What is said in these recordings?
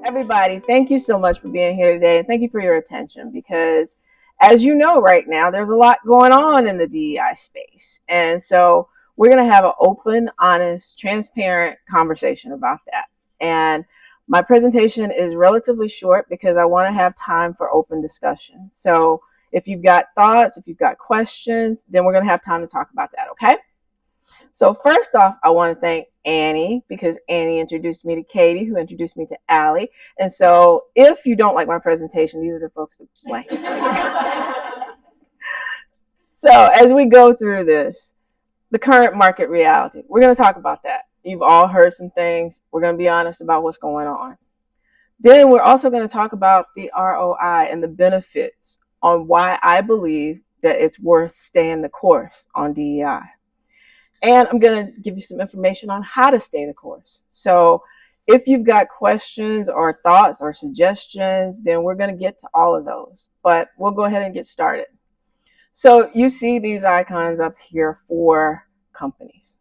Everybody, thank you so much for being here today, and thank you for your attention because, as you know, right now there's a lot going on in the DEI space, and so we're going to have an open, honest, transparent conversation about that. And my presentation is relatively short because I want to have time for open discussion. So if you've got thoughts, if you've got questions, then we're going to have time to talk about that, okay? So first off, I want to thank Annie because Annie introduced me to Katie, who introduced me to Allie. And so if you don't like my presentation, these are the folks to blame. So as we go through this, the current market reality, we're going to talk about that. You've all heard some things. We're going to be honest about what's going on. Then we're also going to talk about the ROI and the benefits on why I believe that it's worth staying the course on DEI. And I'm going to give you some information on how to stay the course. So if you've got questions or thoughts or suggestions, then we're going to get to all of those. But we'll go ahead and get started. So you see these icons up here for companies.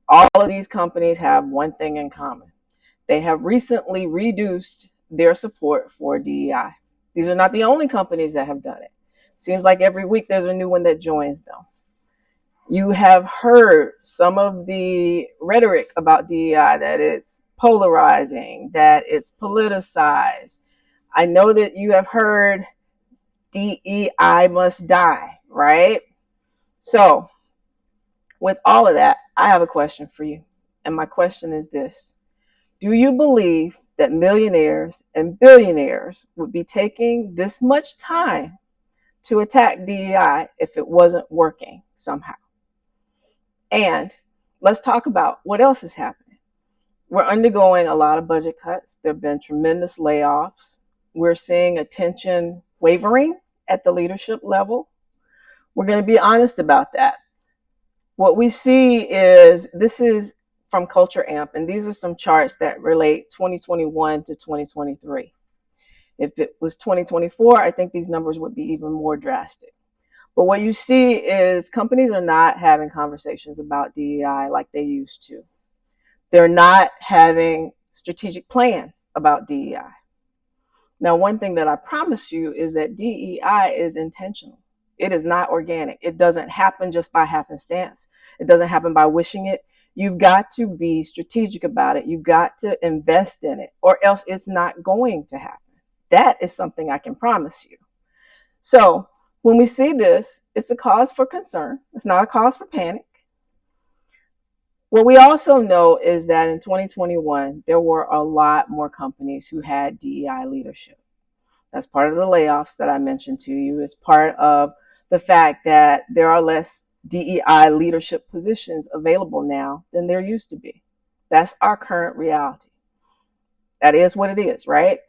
All of these companies have one thing in common. They have recently reduced their support for DEI. These are not the only companies that have done it. Seems like every week there's a new one that joins them. You have heard some of the rhetoric about DEI, that it's polarizing, that it's politicized. I know that you have heard DEI must die, right? So with all of that, I have a question for you. And my question is this. Do you believe that millionaires and billionaires would be taking this much time to attack DEI if it wasn't working somehow? And let's talk about what else is happening. We're undergoing a lot of budget cuts. There have been tremendous layoffs. We're seeing attention wavering at the leadership level. We're going to be honest about that. What we see is, this is from Culture Amp, and these are some charts that relate 2021 to 2023. If it was 2024, I think these numbers would be even more drastic. But what you see is companies are not having conversations about DEI like they used to. They're not having strategic plans about DEI. Now, one thing that I promise you is that DEI is intentional. It is not organic. It doesn't happen just by happenstance. It doesn't happen by wishing it. You've got to be strategic about it. You've got to invest in it, or else it's not going to happen. That is something I can promise you. So when we see this, it's a cause for concern. It's not a cause for panic. What we also know is that in 2021, there were a lot more companies who had DEI leadership. That's part of the layoffs that I mentioned to you. It's part of the fact that there are less DEI leadership positions available now than there used to be. That's our current reality. That is what it is, right?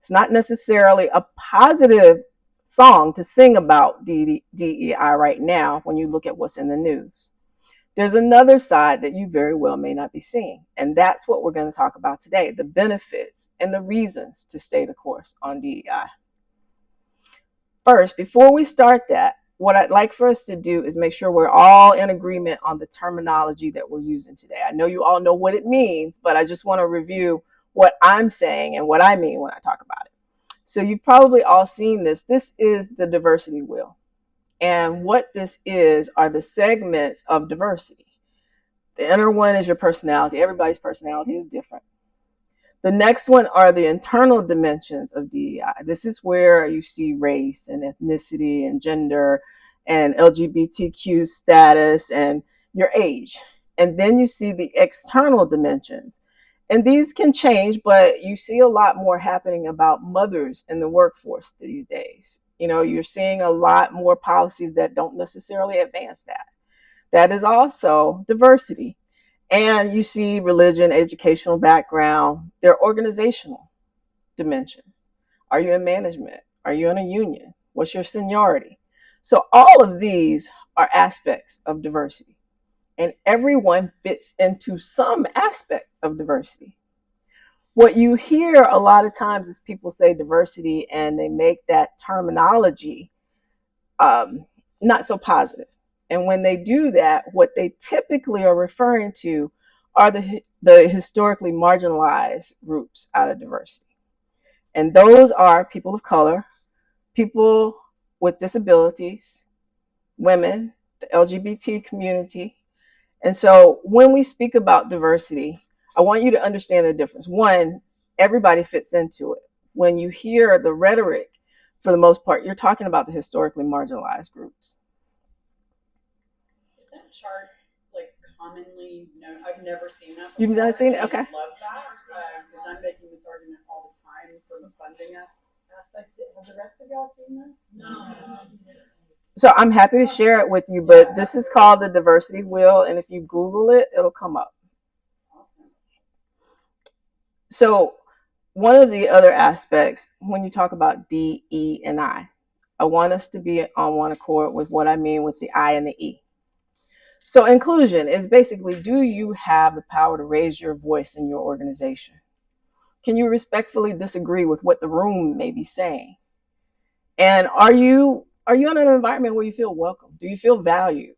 It's not necessarily a positive song to sing about DEI right now when you look at what's in the news. There's another side that you very well may not be seeing, and that's what we're going to talk about today, the benefits and the reasons to stay the course on DEI. First, before we start that, what I'd like for us to do is make sure we're all in agreement on the terminology that we're using today. I know you all know what it means, but I just want to review what I'm saying and what I mean when I talk about it. So you've probably all seen this. This is the diversity wheel. And what this is are the segments of diversity. The inner one is your personality. Everybody's personality is different. The next one are the internal dimensions of DEI. This is where you see race and ethnicity and gender and LGBTQ status and your age. And then you see the external dimensions. And these can change, but you see a lot more happening about mothers in the workforce these days. You know, you're seeing a lot more policies that don't necessarily advance that. That is also diversity. And you see religion, educational background, their organizational dimensions. Are you in management? Are you in a union? What's your seniority? So all of these are aspects of diversity. And everyone fits into some aspect of diversity. What you hear a lot of times is people say diversity and they make that terminology not so positive. And when they do that, what they typically are referring to are the historically marginalized groups out of diversity. And those are people of color, people with disabilities, women, the LGBT community. And so when we speak about diversity, I want you to understand the difference. One, everybody fits into it. When you hear the rhetoric, for the most part, you're talking about the historically marginalized groups. Is that chart like commonly known? I've never seen that before. You've never seen it? Okay. I love that because I'm making this argument all the time for the funding aspect. Have the rest of y'all seen that? No. So I'm happy to share it with you, but this is called the diversity wheel, and if you Google it, it'll come up. Awesome. So one of the other aspects when you talk about D, E, and I want us to be on one accord with what I mean with the I and the E. So inclusion is basically, do you have the power to raise your voice in your organization? Can you respectfully disagree with what the room may be saying? And are you in an environment where you feel welcome? Do you feel valued?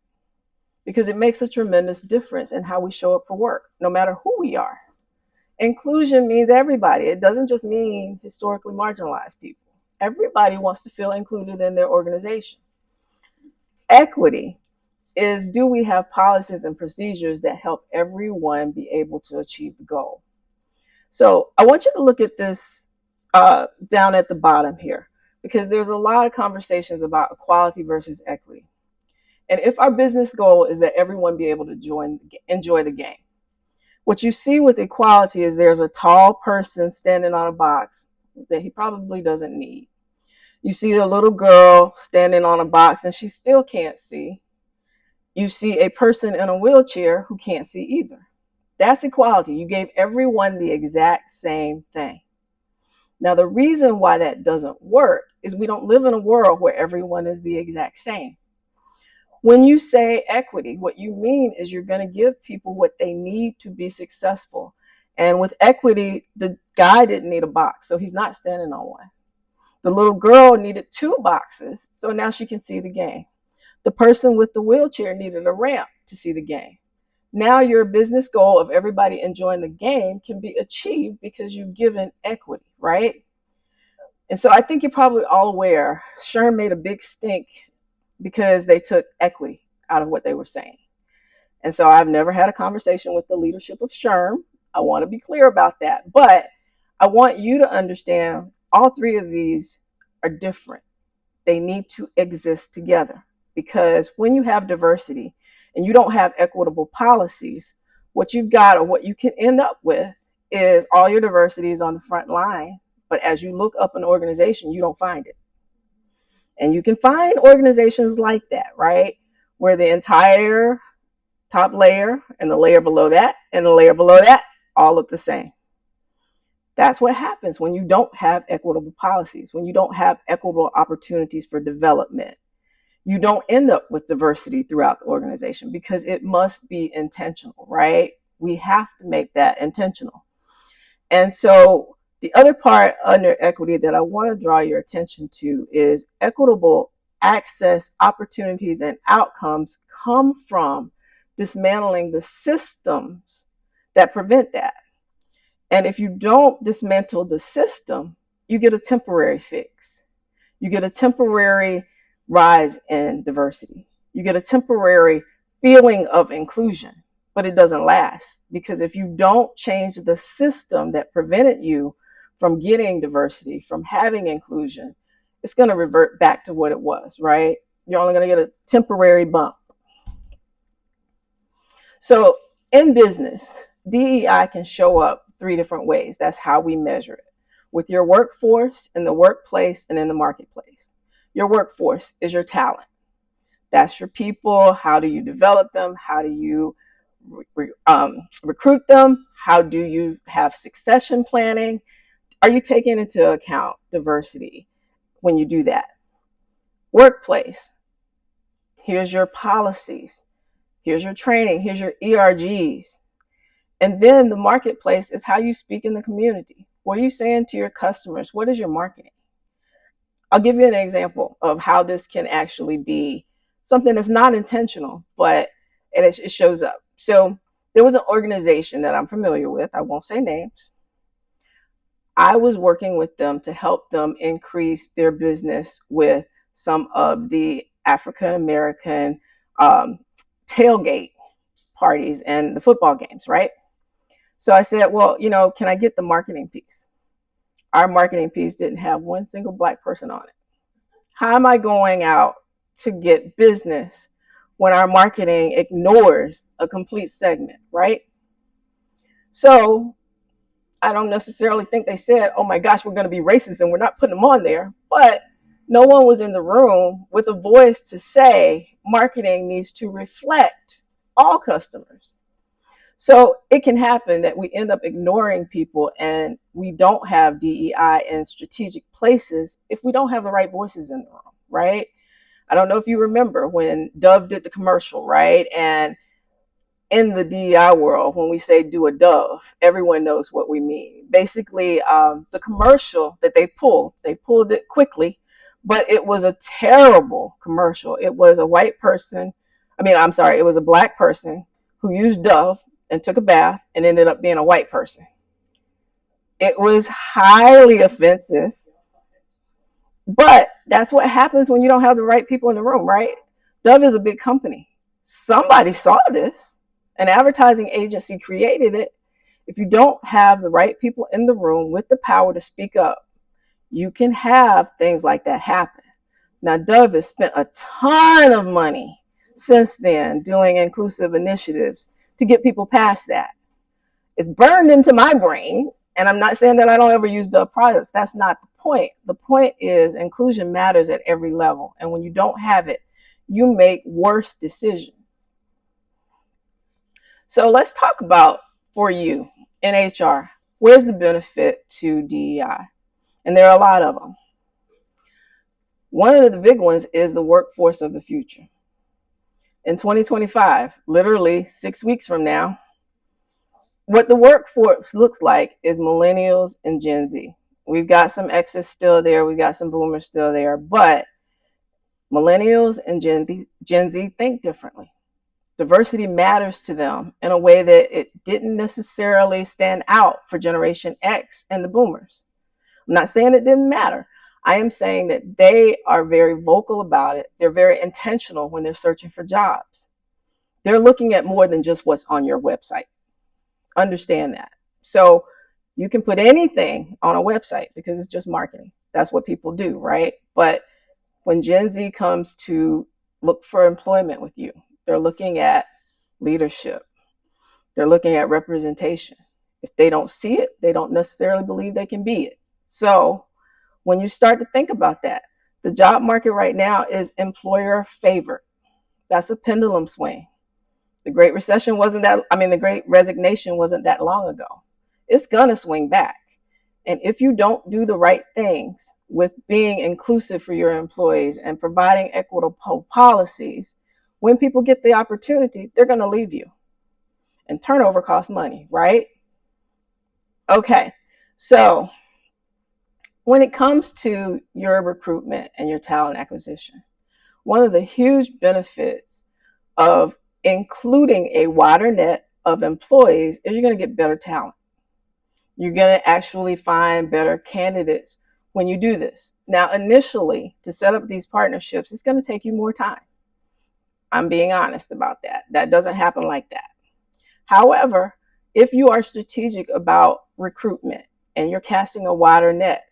Because it makes a tremendous difference in how we show up for work, no matter who we are. Inclusion means everybody. It doesn't just mean historically marginalized people. Everybody wants to feel included in their organization. Equity is, do we have policies and procedures that help everyone be able to achieve the goal? So I want you to look at this down at the bottom here, because there's a lot of conversations about equality versus equity. And if our business goal is that everyone be able to enjoy the game, what you see with equality is there's a tall person standing on a box that he probably doesn't need. You see a little girl standing on a box and she still can't see. You see a person in a wheelchair who can't see either. That's equality. You gave everyone the exact same thing. Now, the reason why that doesn't work is we don't live in a world where everyone is the exact same. When you say equity, what you mean is you're going to give people what they need to be successful. And with equity, the guy didn't need a box, so he's not standing on one. The little girl needed 2 boxes, so now she can see the game. The person with the wheelchair needed a ramp to see the game. Now your business goal of everybody enjoying the game can be achieved because you've given equity, right? And so I think you're probably all aware, SHRM made a big stink because they took equity out of what they were saying. And so I've never had a conversation with the leadership of SHRM. I want to be clear about that. But I want you to understand all 3 of these are different. They need to exist together, because when you have diversity and you don't have equitable policies, what you've got, or what you can end up with, is all your diversity is on the front line. But as you look up an organization, you don't find it. And you can find organizations like that, right? Where the entire top layer and the layer below that and the layer below that all look the same. That's what happens when you don't have equitable policies, when you don't have equitable opportunities for development. You don't end up with diversity throughout the organization, because it must be intentional, right? We have to make that intentional. And so the other part under equity that I want to draw your attention to is equitable access, opportunities, and outcomes come from dismantling the systems that prevent that. And if you don't dismantle the system, you get a temporary fix. You get a temporary rise in diversity. You get a temporary feeling of inclusion, but it doesn't last, because if you don't change the system that prevented you from getting diversity, from having inclusion, it's going to revert back to what it was, right? You're only going to get a temporary bump. So in business, DEI can show up 3 different ways. That's how we measure it: with your workforce, in the workplace, and in the marketplace. Your workforce is your talent. That's your people. How do you develop them? How do you recruit them? How do you have succession planning? Are you taking into account diversity when you do that? Workplace, here's your policies. Here's your training. Here's your ERGs. And then the marketplace is how you speak in the community. What are you saying to your customers? What is your marketing? I'll give you an example of how this can actually be something that's not intentional, but it shows up. So there was an organization that I'm familiar with. I won't say names. I was working with them to help them increase their business with some of the African American tailgate parties and the football games, right? So I said, well, can I get the marketing piece? Our marketing piece didn't have one single Black person on it. How am I going out to get business when our marketing ignores a complete segment, right? So I don't necessarily think they said, oh my gosh, we're going to be racist and we're not putting them on there. But no one was in the room with a voice to say marketing needs to reflect all customers. So it can happen that we end up ignoring people and we don't have DEI in strategic places if we don't have the right voices in the room, right? I don't know if you remember when Dove did the commercial, right? And in the DEI world, when we say do a Dove, everyone knows what we mean. Basically, the commercial that they pulled it quickly, but it was a terrible commercial. It was a white person. It was a Black person who used Dove and took a bath and ended up being a white person. It was highly offensive, but that's what happens when you don't have the right people in the room, right? Dove is a big company. Somebody saw this. An advertising agency created it. If you don't have the right people in the room with the power to speak up, you can have things like that happen. Now, Dove has spent a ton of money since then doing inclusive initiatives to get people past that. It's burned into my brain, and I'm not saying that I don't ever use Dove products. That's not the point. The point is inclusion matters at every level, and when you don't have it, you make worse decisions. So let's talk about, for you in HR, where's the benefit to DEI? And there are a lot of them. One of the big ones is the workforce of the future. In 2025, literally 6 weeks from now, what the workforce looks like is millennials and Gen Z. We've got some X's still there. We've got some boomers still there. But millennials and Gen Z think differently. Diversity matters to them in a way that it didn't necessarily stand out for Generation X and the boomers. I'm not saying it didn't matter. I am saying that they are very vocal about it. They're very intentional when they're searching for jobs. They're looking at more than just what's on your website. Understand that. So you can put anything on a website because it's just marketing. That's what people do, right? But when Gen Z comes to look for employment with you, they're looking at leadership. They're looking at representation. If they don't see it, they don't necessarily believe they can be it. So when you start to think about that, the job market right now is employer favored. That's a pendulum swing. The Great Resignation wasn't that long ago. It's going to swing back. And if you don't do the right things with being inclusive for your employees and providing equitable policies, when people get the opportunity, they're going to leave you. And turnover costs money, right? Okay, so when it comes to your recruitment and your talent acquisition, one of the huge benefits of including a wider net of employees is you're going to get better talent. You're going to actually find better candidates when you do this. Now, initially, to set up these partnerships, it's going to take you more time. I'm being honest about that. That doesn't happen like that. However, if you are strategic about recruitment and you're casting a wider net,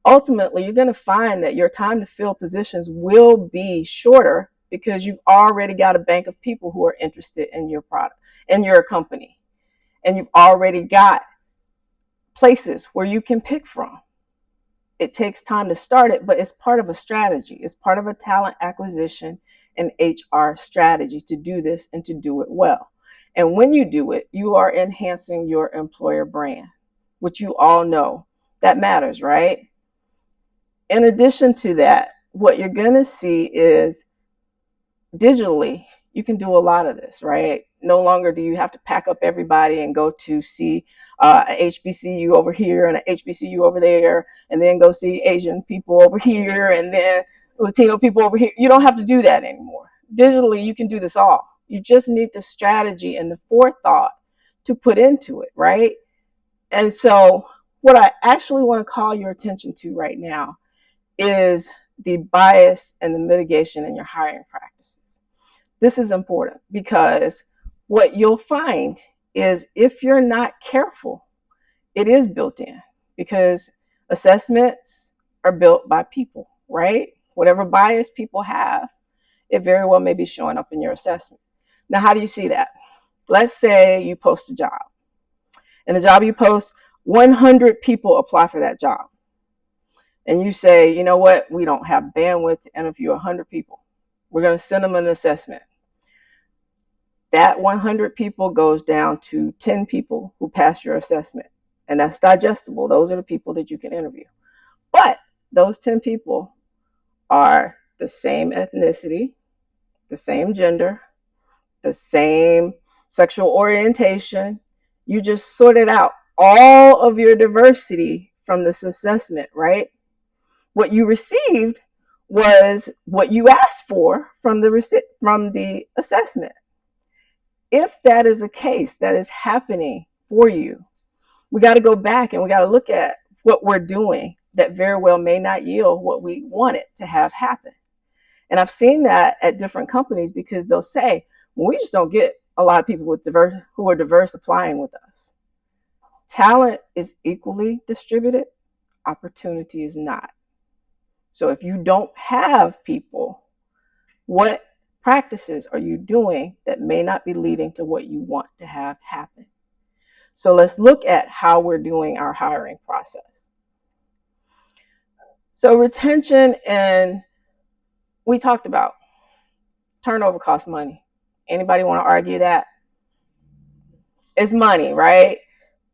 ultimately, you're going to find that your time to fill positions will be shorter because you've already got a bank of people who are interested in your product, in your company. And you've already got places where you can pick from. It takes time to start it, but it's part of a strategy. It's part of a talent acquisition and HR strategy to do this and to do it well. And when you do it, you are enhancing your employer brand, which you all know that matters, right? In addition to that, what you're going to see is digitally, you can do a lot of this, right? No longer do you have to pack up everybody and go to see a HBCU over here and a HBCU over there, and then go see Asian people over here and then Latino people over here. You don't have to do that anymore. Digitally, you can do this all. You just need the strategy and the forethought to put into it, right? And so what I actually want to call your attention to right now is the bias and the mitigation in your hiring practices. This is important because what you'll find is if you're not careful, it is built in, because assessments are built by people, right? Whatever bias people have, it very well may be showing up in your assessment. Now, how do you see that? Let's say you post a job, and the job you post, 100 people apply for that job. And you say, you know what, we don't have bandwidth to interview 100 people. We're going to send them an assessment. That 100 people goes down to 10 people who pass your assessment. And that's digestible. Those are the people that you can interview. But those 10 people are the same ethnicity, the same gender, the same sexual orientation. You just sorted out all of your diversity from this assessment, right? What you received was what you asked for from the assessment. If that is a case that is happening for you, we got to go back and we got to look at what we're doing that very well may not yield what we wanted to have happen. And I've seen that at different companies, because they'll say, well, we just don't get a lot of people who are diverse applying with us. Talent is equally distributed. Opportunity is not. So if you don't have people, what practices are you doing that may not be leading to what you want to have happen? So let's look at how we're doing our hiring process. So retention, and we talked about turnover costs money. Anybody want to argue that? It's money, right?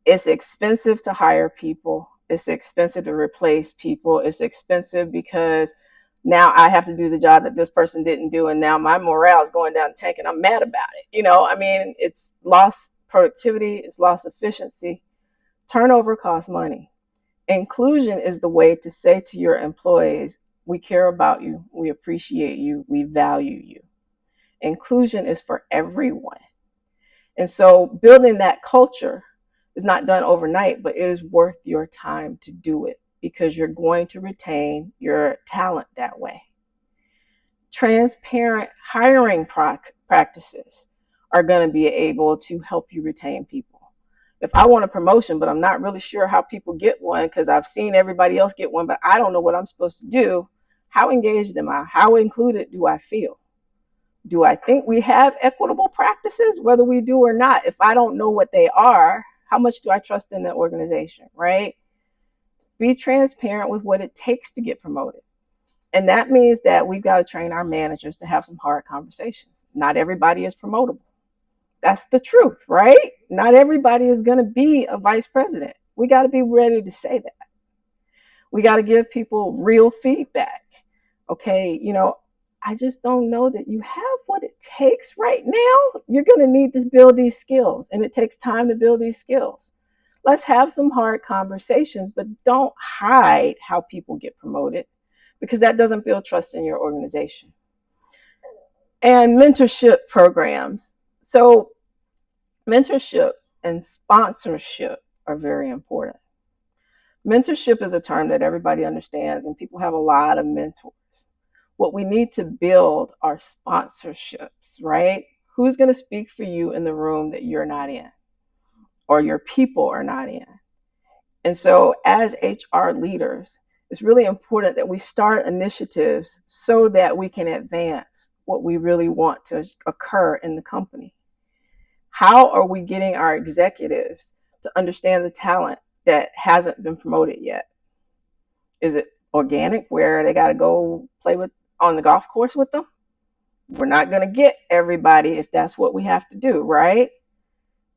It's expensive to hire people. It's expensive to replace people. It's expensive because now I have to do the job that this person didn't do, and now my morale is going down the tank, and I'm mad about it. It's lost productivity, it's lost efficiency. Turnover costs money. Inclusion is the way to say to your employees, we care about you, we appreciate you, we value you. Inclusion is for everyone. And so building that culture is not done overnight, but it is worth your time to do it, because you're going to retain your talent that way. Transparent hiring practices are going to be able to help you retain people. If I want a promotion, but I'm not really sure how people get one because I've seen everybody else get one, but I don't know what I'm supposed to do, how engaged am I? How included do I feel? Do I think we have equitable practices, whether we do or not? If I don't know what they are, how much do I trust in the organization, right? Be transparent with what it takes to get promoted. And that means that we've got to train our managers to have some hard conversations. Not everybody is promotable. That's the truth, right? Not everybody is going to be a vice president. We got to be ready to say that. We got to give people real feedback. Okay, I just don't know that you have what it takes right now. You're going to need to build these skills, and it takes time to build these skills. Let's have some hard conversations, but don't hide how people get promoted, because that doesn't build trust in your organization. And mentorship programs. So mentorship and sponsorship are very important. Mentorship is a term that everybody understands, and people have a lot of mentors. What we need to build are sponsorships, right? Who's going to speak for you in the room that you're not in, or your people are not in? And so as HR leaders, it's really important that we start initiatives so that we can advance what we really want to occur in the company. How are we getting our executives to understand the talent that hasn't been promoted yet? Is it organic, where they got to go play with on the golf course with them? We're not going to get everybody if that's what we have to do, right?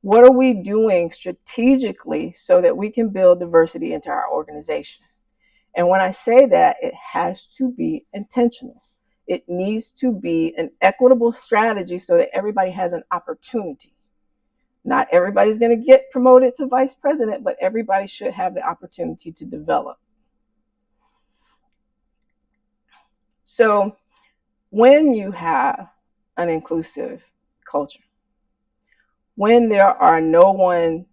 What are we doing strategically so that we can build diversity into our organization? And when I say that, it has to be intentional. It needs to be an equitable strategy so that everybody has an opportunity. Not everybody's going to get promoted to vice president, but everybody should have the opportunity to develop. So when you have an inclusive culture, when there are no one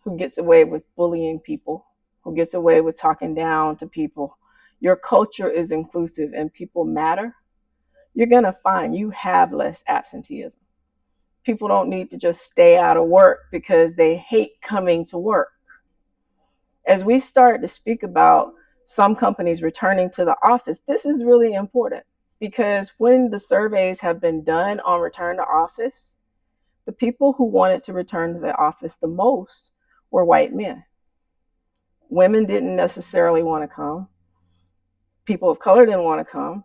who gets away with bullying people, who gets away with talking down to people, your culture is inclusive and people matter, you're going to find you have less absenteeism. People don't need to just stay out of work because they hate coming to work. As we start to speak about some companies returning to the office, this is really important because when the surveys have been done on return to office, the people who wanted to return to the office the most were white men. Women didn't necessarily want to come. People of color didn't want to come.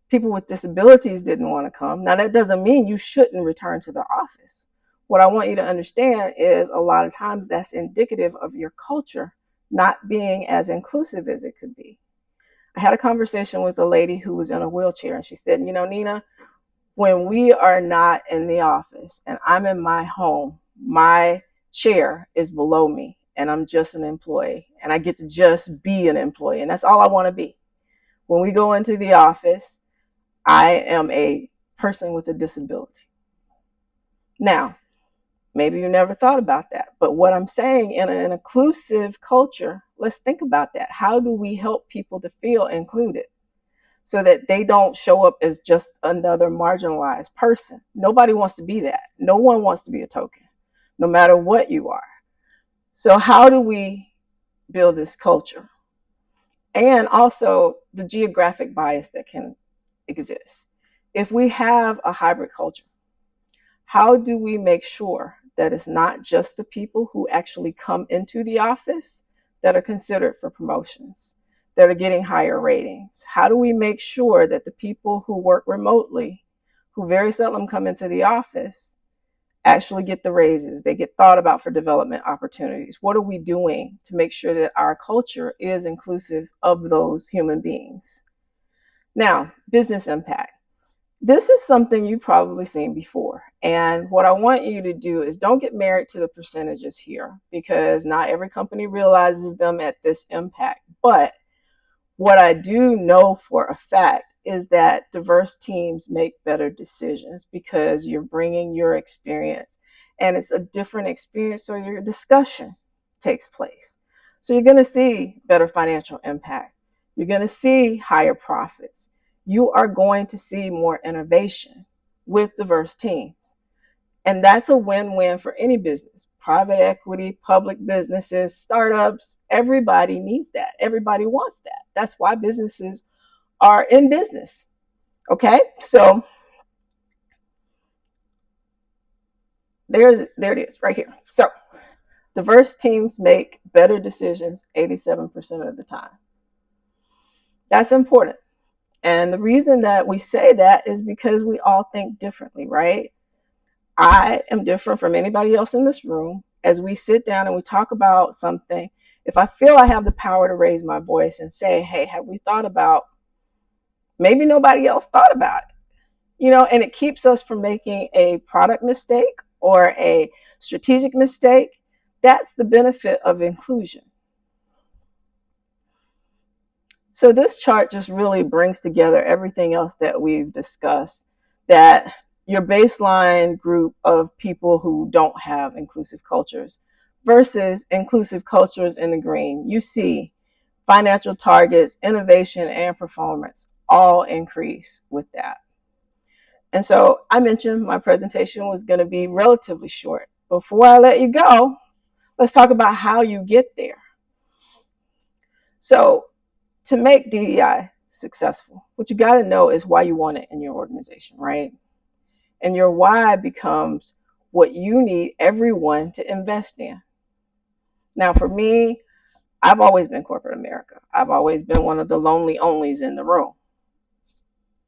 People with disabilities didn't want to come. Now, that doesn't mean you shouldn't return to the office. What I want you to understand is a lot of times that's indicative of your culture not being as inclusive as it could be. I had a conversation with a lady who was in a wheelchair, and she said, you know, Nina, when we are not in the office and I'm in my home, my chair is below me and I'm just an employee and I get to just be an employee, and that's all I want to be. When we go into the office, I am a person with a disability. Now, maybe you never thought about that, but what I'm saying, in an inclusive culture, let's think about that. How do we help people to feel included so that they don't show up as just another marginalized person? Nobody wants to be that. No one wants to be a token, no matter what you are. So how do we build this culture? And also the geographic bias that can exist. If we have a hybrid culture, how do we make sure that it's not just the people who actually come into the office that are considered for promotions, that are getting higher ratings? How do we make sure that the people who work remotely, who very seldom come into the office, actually get the raises, they get thought about for development opportunities? What are we doing to make sure that our culture is inclusive of those human beings? Now, business impact. This is something you've probably seen before. And what I want you to do is don't get married to the percentages here, because not every company realizes them at this impact. But what I do know for a fact is that diverse teams make better decisions because you're bringing your experience, and it's a different experience, so your discussion takes place. So you're going to see better financial impact. You're going to see higher profits. You are going to see more innovation with diverse teams. And that's a win-win for any business. Private equity, public businesses, startups, everybody needs that. Everybody wants that. That's why businesses are in business. Okay, so there it is right here. So diverse teams make better decisions 87% of the time. That's important. And the reason that we say that is because we all think differently, right? I am different from anybody else in this room. As we sit down and we talk about something, if I feel I have the power to raise my voice and say, hey, have we thought about, maybe nobody else thought about it, you know, and it keeps us from making a product mistake or a strategic mistake. That's the benefit of inclusion. So this chart just really brings together everything else that we've discussed, that your baseline group of people who don't have inclusive cultures versus inclusive cultures in the green. You see financial targets, innovation, and performance all increase with that. And so I mentioned my presentation was going to be relatively short. Before I let you go, let's talk about how you get there. So to make DEI successful, what you got to know is why you want it in your organization, right? And your why becomes what you need everyone to invest in. Now, for me, I've always been corporate America. I've always been one of the lonely onlys in the room.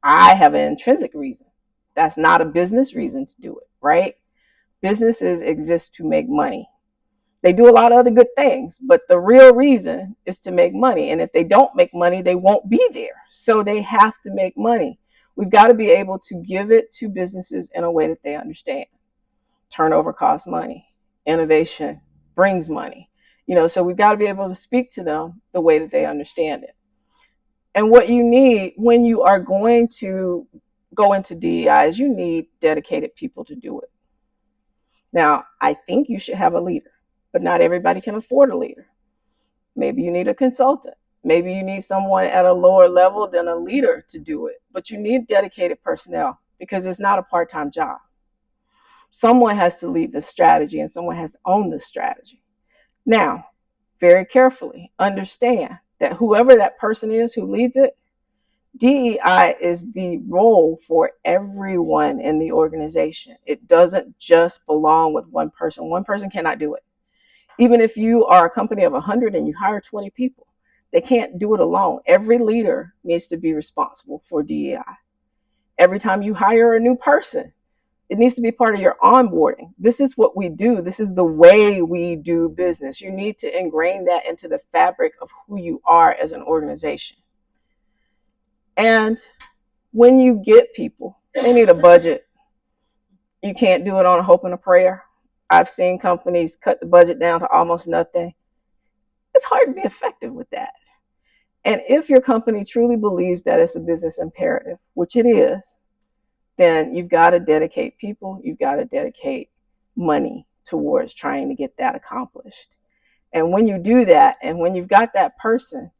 I have an intrinsic reason. That's not a business reason to do it, right? Businesses exist to make money. They do a lot of other good things, but the real reason is to make money. And if they don't make money, they won't be there. So they have to make money. We've got to be able to give it to businesses in a way that they understand. Turnover costs money. Innovation brings money. You know, so we've got to be able to speak to them the way that they understand it. And what you need when you are going to go into DEI is you need dedicated people to do it. Now, I think you should have a leader, but not everybody can afford a leader. Maybe you need a consultant. Maybe you need someone at a lower level than a leader to do it. But you need dedicated personnel because it's not a part-time job. Someone has to lead the strategy and someone has to own the strategy. Now, very carefully, understand that whoever that person is who leads it, DEI is the role for everyone in the organization. It doesn't just belong with one person. One person cannot do it. Even if you are a company of 100 and you hire 20 people, they can't do it alone. Every leader needs to be responsible for DEI. Every time you hire a new person, it needs to be part of your onboarding. This is what we do. This is the way we do business. You need to ingrain that into the fabric of who you are as an organization. And when you get people, they need a budget. You can't do it on a hope and a prayer. I've seen companies cut the budget down to almost nothing. It's hard to be effective with that. And if your company truly believes that it's a business imperative, which it is, then you've got to dedicate people, you've got to dedicate money towards trying to get that accomplished. And when you do that, and when you've got that person,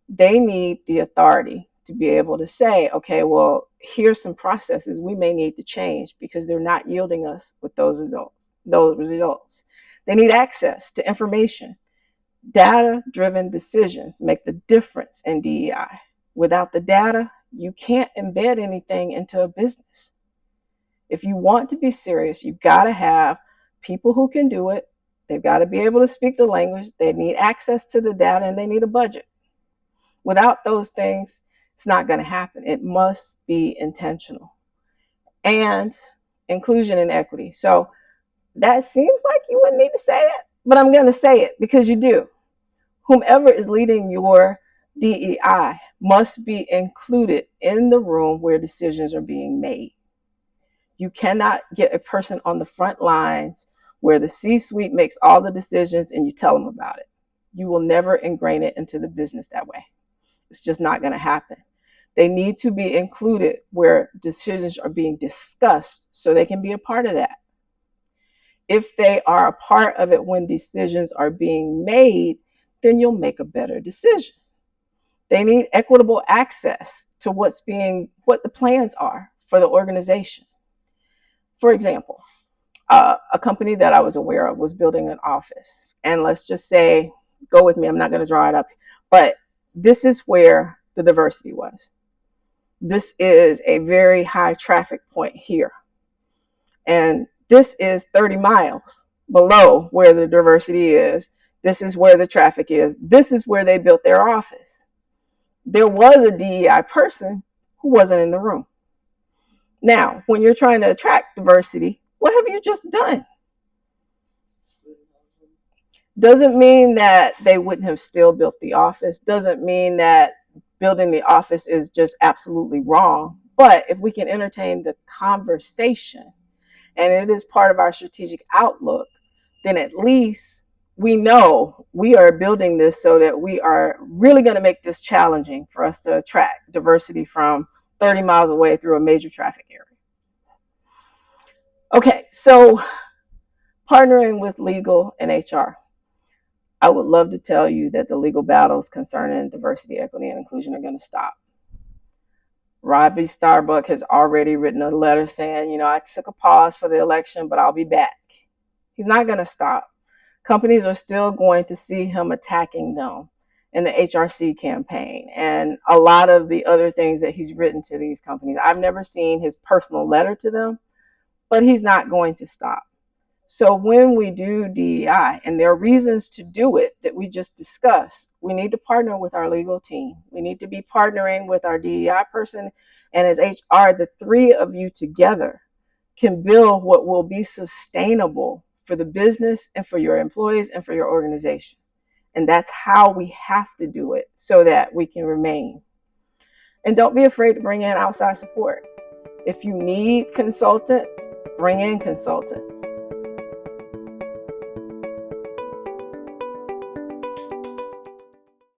they need the authority to be able to say, okay, well, here's some processes we may need to change because they're not yielding us with those results. They need access to information. Data-driven decisions make the difference in DEI. Without the data, you can't embed anything into a business. If you want to be serious, you've got to have people who can do it. They've got to be able to speak the language. They need access to the data, and they need a budget. Without those things, it's not going to happen. It must be intentional. And inclusion and equity. So that seems like you wouldn't need to say it, but I'm going to say it because you do. Whomever is leading your DEI must be included in the room where decisions are being made. You cannot get a person on the front lines where the C-suite makes all the decisions and you tell them about it. You will never ingrain it into the business that way. It's just not going to happen. They need to be included where decisions are being discussed so they can be a part of that. If they are a part of it when decisions are being made, then you'll make a better decision. They need equitable access to what the plans are for the organization. For example, a company that I was aware of was building an office. And let's just say, go with me, I'm not going to draw it up, but this is where the diversity was. This is a very high traffic point here. And this is 30 miles below where the diversity is. This is where the traffic is. This is where they built their office. There was a DEI person who wasn't in the room. Now, when you're trying to attract diversity, what have you just done? Doesn't mean that they wouldn't have still built the office. Doesn't mean that building the office is just absolutely wrong. But if we can entertain the conversation and it is part of our strategic outlook, then at least we know we are building this so that we are really going to make this challenging for us to attract diversity from 30 miles away through a major traffic area. Okay, so partnering with legal and HR. I would love to tell you that the legal battles concerning diversity, equity, and inclusion are going to stop. Robbie Starbuck has already written a letter saying, I took a pause for the election, but I'll be back. He's not going to stop. Companies are still going to see him attacking them in the HRC campaign and a lot of the other things that he's written to these companies. I've never seen his personal letter to them, but he's not going to stop. So when we do DEI, and there are reasons to do it that we just discussed, we need to partner with our legal team. We need to be partnering with our DEI person, and as HR, the three of you together can build what will be sustainable for the business and for your employees and for your organization. And that's how we have to do it so that we can remain. And don't be afraid to bring in outside support. If you need consultants, bring in consultants.